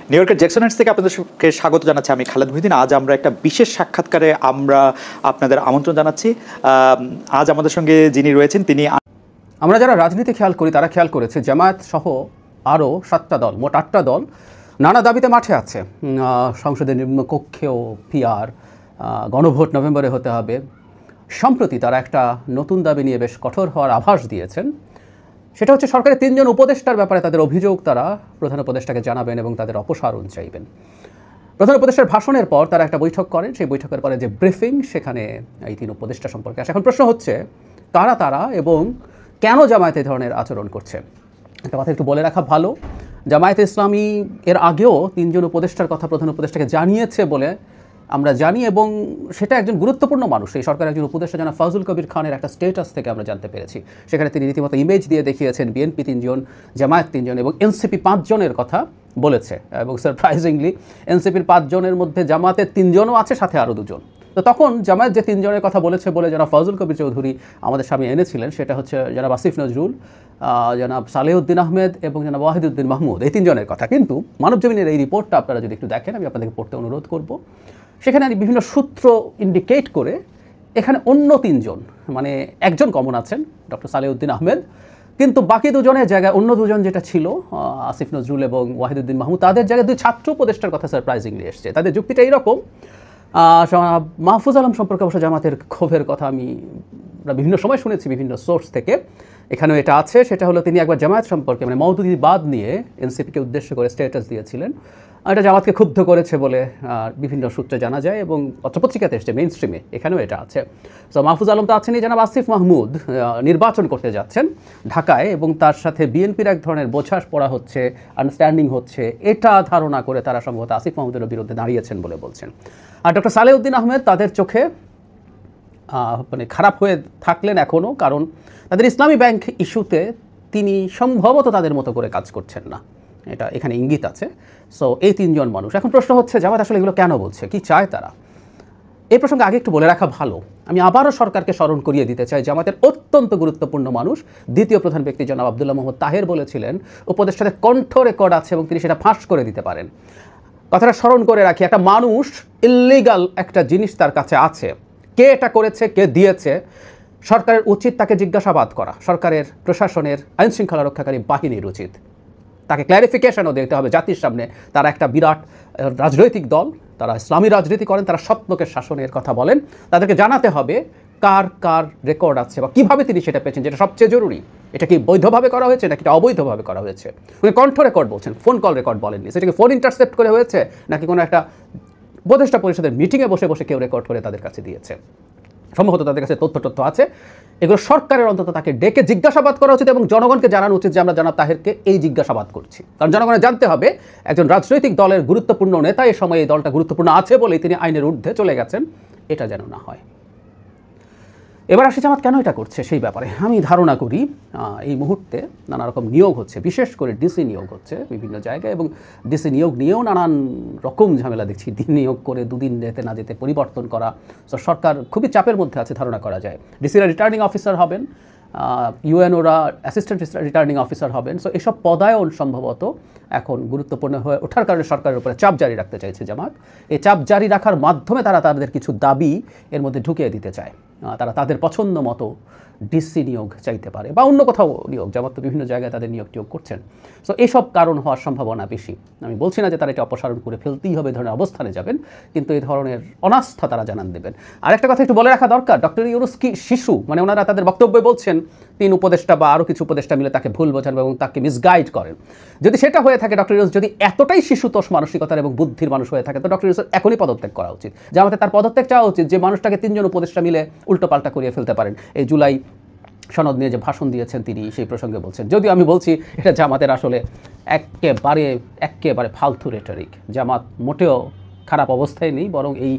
New ইয়র্কের Jackson Heights থেকে আপনাদেরকে স্বাগত জানাচ্ছি। আমি খালেদ মহিউদ্দিন। আজ আমরা একটা বিশেষ সাক্ষাৎকারে আমরা আপনাদের আমন্ত্রণ জানাচ্ছি। আজ আমাদের সঙ্গে যিনি রয়েছেন তিনি, আমরা যারা রাজনীতি খেয়াল করি তারা খেয়াল করেছে জামায়াত সহ আরও 7টা দল, মোট 8টা দল নানা দাবিতে মাঠে আছে। সংসদের নিম্নকক্ষেও পিআর, গণভোট নভেম্বরে হতে হবে। সম্প্রতি তারা একটা নতুন দাবি নিয়ে বেশ কঠোর হওয়ার আভাস দিয়েছেন। সেটা হচ্ছে সরকারের 3 জন উপদেষ্টার ব্যাপারে তাদের অভিযোগ তারা প্রধান উপদেষ্টাকে জানাবেন এবং তাদের অপসারণ চাইবেন। প্রধান উপদেষ্টার ভাষণের পর তারা একটা বৈঠক করেন। সেই বৈঠকের পরে যে ব্রিফিং, সেখানে এই 3 উপদেষ্টা সম্পর্কে আসে। এখন প্রশ্ন হচ্ছে কারা তারা এবং কেন জামায়াত এই ধরনের আচরণ করছে। একটা কথা একটু বলে রাখা ভালো, জামায়াতে ইসলামী এর আগেও 3 জন উপদেষ্টার কথা প্রধান উপদেষ্টাকে জানিয়েছে বলে আমরা জানি, এবং সেটা একজন গুরুত্বপূর্ণ মানুষ, এই সরকারের একজন উপদেষ্টা জানা ফাজুল কবির খানের একটা স্টেটাস থেকে আমরা জানতে পেরেছি। সেখানে তিনি রীতিমতো ইমেজ দিয়ে দেখিয়েছেন বিএনপি 3 জন, জামায়াত 3 জন এবং এনসিপি 5 জনের কথা বলেছে। এবং সারপ্রাইজিংলি এনসিপির 5 জনের মধ্যে জামায়াতের 3 জনও আছে, সাথে আরও 2 জন। তো তখন জামায়াত যে 3 জনের কথা বলেছে বলে যারা ফাজুল কবির চৌধুরী আমাদের সামনে এনেছিলেন, সেটা হচ্ছে জনাব আসিফ নজরুল, জনাব সালেউদ্দিন আহমেদ এবং জনাব ওয়াহিদুদ্দিন মাহমুদ, এই 3 জনের কথা। কিন্তু মানবজমিনের এই রিপোর্টটা আপনারা যদি একটু দেখেন, আমি আপনাদেরকে পড়তে অনুরোধ করব। সেখানে বিভিন্ন সূত্র ইন্ডিকেট করে এখানে অন্য 3 জন, মানে একজন কমন আছেন ডক্টর সালেউদ্দিন আহমেদ, কিন্তু বাকি 2 জনের জায়গায় অন্য 2 জন যেটা ছিল আসিফ নজরুল এবং ওয়াহিদুদ্দিন মাহমুদ, তাদের জায়গায় 2 ছাত্র উপদেষ্টার কথা সারপ্রাইজিংলি এসছে। তাদের যুক্তিটা এইরকম। মাহফুজ আলম সম্পর্কে অবশ্য জামাতের ক্ষোভের কথা আমরা বিভিন্ন সময় শুনেছি বিভিন্ন সোর্স থেকে, এখানেও এটা আছে। সেটা হলো তিনি একবার জামায়াত সম্পর্কে মানে মওদুদিবাদ নিয়ে এনসিপিকে উদ্দেশ্য করে স্ট্যাটাস দিয়েছিলেন। এটা জামাতকে ক্ষুব্ধ করেছে বলে বিভিন্ন সূত্রে জানা যায় এবং পত্রপত্রিকাতে এসছে, মেইন স্ট্রিমে এখানেও এটা আছে। তো মাহফুজ আলম তো আছেনই, জানাব আসিফ মাহমুদ নির্বাচন করতে যাচ্ছেন ঢাকায় এবং তার সাথে বিএনপির এক ধরনের বোঝাস পড়া হচ্ছে, আন্ডারস্ট্যান্ডিং হচ্ছে, এটা ধারণা করে তারা সম্ভবত আসিফ মাহমুদের বিরুদ্ধে দাঁড়িয়েছেন বলে বলছেন। আর ডক্টর সালেউদ্দিন আহমেদ তাদের চোখে মানে খারাপ হয়ে থাকলেন এখনও, কারণ তাদের ইসলামী ব্যাংক ইস্যুতে তিনি সম্ভবত তাদের মতো করে কাজ করছেন না, এটা এখানে ইঙ্গিত আছে। সো এই 3 জন মানুষ। এখন প্রশ্ন হচ্ছে জামায়াত আসলে এগুলো কেন বলছে, কি চায় তারা? এই প্রসঙ্গে আগে একটু বলে রাখা ভালো, আমি আবারও সরকারকে স্মরণ করিয়ে দিতে চাই, জামায়াতের অত্যন্ত গুরুত্বপূর্ণ মানুষ দ্বিতীয় প্রধান ব্যক্তি জনাব আব্দুল্লাহ মোহাম্মদ তাহের বলেছিলেন উপদেষ্টাদের কণ্ঠ রেকর্ড আছে এবং তিনি সেটা ফাঁস করে দিতে পারেন। কথাটা স্মরণ করে রাখি, একটা মানুষ ইল্লিগাল একটা জিনিস তার কাছে আছে, কে এটা করেছে, কে দিয়েছে, সরকারের উচিত তাকে জিজ্ঞাসাবাদ করা। সরকারের, প্রশাসনের, আইন শৃঙ্খলা রক্ষাকারী বাহিনীর উচিত তাকে ক্ল্যারিফিকেশনও দিতে হবে জাতির সামনে। তারা একটা বিরাট রাজনৈতিক দল, তারা ইসলামী রাজনীতি করেন, তারা সৎলোকের শাসনের কথা বলেন। তাদেরকে জানাতে হবে কার কার রেকর্ড আছে বা কীভাবে তিনি সেটা পেয়েছেন, যেটা সবচেয়ে জরুরি। এটা কি বৈধভাবে করা হয়েছে নাকি এটা অবৈধভাবে করা হয়েছে? উনি কণ্ঠ রেকর্ড বলছেন, ফোন কল রেকর্ড বলেননি। সেটাকে ফোন ইন্টারসেপ্ট করে হয়েছে নাকি কোনো একটা উপদেষ্টা পরিষদের মিটিংয়ে বসে বসে কেউ রেকর্ড করে তাদের কাছে দিয়েছে? সম্ভবত তাদের কাছে তথ্য আছে। এগুলো সরকারের অন্তত তাকে ডেকে জিজ্ঞাসাবাদ করা উচিত এবং জনগণকে জানানো উচিত যে আমরা জনাব তাহেরকে এই জিজ্ঞাসাবাদ করছি। কারণ জনগণের জানতে হবে একজন রাজনৈতিক দলের গুরুত্বপূর্ণ নেতা এই সময় এই দলটা গুরুত্বপূর্ণ আছে বলেই তিনি আইনের ঊর্ধ্বে চলে গেছেন, এটা যেন না হয়। এবার আসি জামাত কেন এটা করছে সেই ব্যাপারে। আমি ধারণা করি এই মুহূর্তে নানা রকম নিয়োগ হচ্ছে, বিশেষ করে ডিসি নিয়োগ হচ্ছে বিভিন্ন জায়গায়, এবং ডিসি নিয়োগ নিয়েও নানান রকম ঝামেলা দেখছি। নিয়োগ করে 2 দিন যেতে না যেতে পরিবর্তন করা। তো সরকার খুবই চাপের মধ্যে আছে ধারণা করা যায়। ডিসিরা রিটার্নিং অফিসার হবেন, ইউএনওরা অ্যাসিস্ট্যান্ট রিটার্নিং অফিসার হবেন। সো এসব পদায়ন সম্ভবত এখন গুরুত্বপূর্ণ হয়ে ওঠার কারণে সরকারের উপরে চাপ জারি রাখতে চাইছে জামাত। এই চাপ জারি রাখার মাধ্যমে তারা তাদের কিছু দাবি এর মধ্যে ঢুকিয়ে দিতে চায়। তারা তাদের পছন্দ মতো ডিসি নিয়োগ চাইতে পারে বা অন্য কোথাও নিয়োগ, যেমন তো বিভিন্ন জায়গায় তাদের নিয়োগ করছেন। সো এইসব কারণ হওয়ার সম্ভাবনা বেশি। আমি বলছি না যে তারা এটা অপসারণ করে ফেলতেই হবে, ধরনের অবস্থানে যাবেন, কিন্তু এই ধরনের অনাস্থা তারা জানান দেবেন। আরেকটা কথা একটু বলে রাখা দরকার, ডক্টর ইউনূস কি শিশু? মানে ওনারা তাদের বক্তব্যে বলছেন 3 উপদেষ্টা বা আরও কিছু উপদেষ্টা মিলে তাকে ভুল বোঝান এবং তাকে মিসগাইড করেন। যদি সেটা হয়ে থাকে, ডক্টর ইউনূস যদি এতটাই শিশুতোষ মানসিকতার এবং বুদ্ধির মানুষ হয়ে থাকে, তো ডক্টর ইউনূসের এখনই পদত্যাগ করা উচিত। জামাতে তার পদত্যাগ চাওয়া উচিত, যে মানুষটাকে 3 জন উপদেষ্টা মিলে উল্টোপাল্টা করিয়ে ফেলতে পারেন। এই জুলাই সনদ নিয়ে যে ভাষণ দিয়েছেন তিনি সেই প্রসঙ্গে বলছেন, যদিও আমি বলছি এটা জামাতের আসলে একেবারে ফালতু রেটরিক। জামাত মোটেও খারাপ অবস্থায় নেই, বরং এই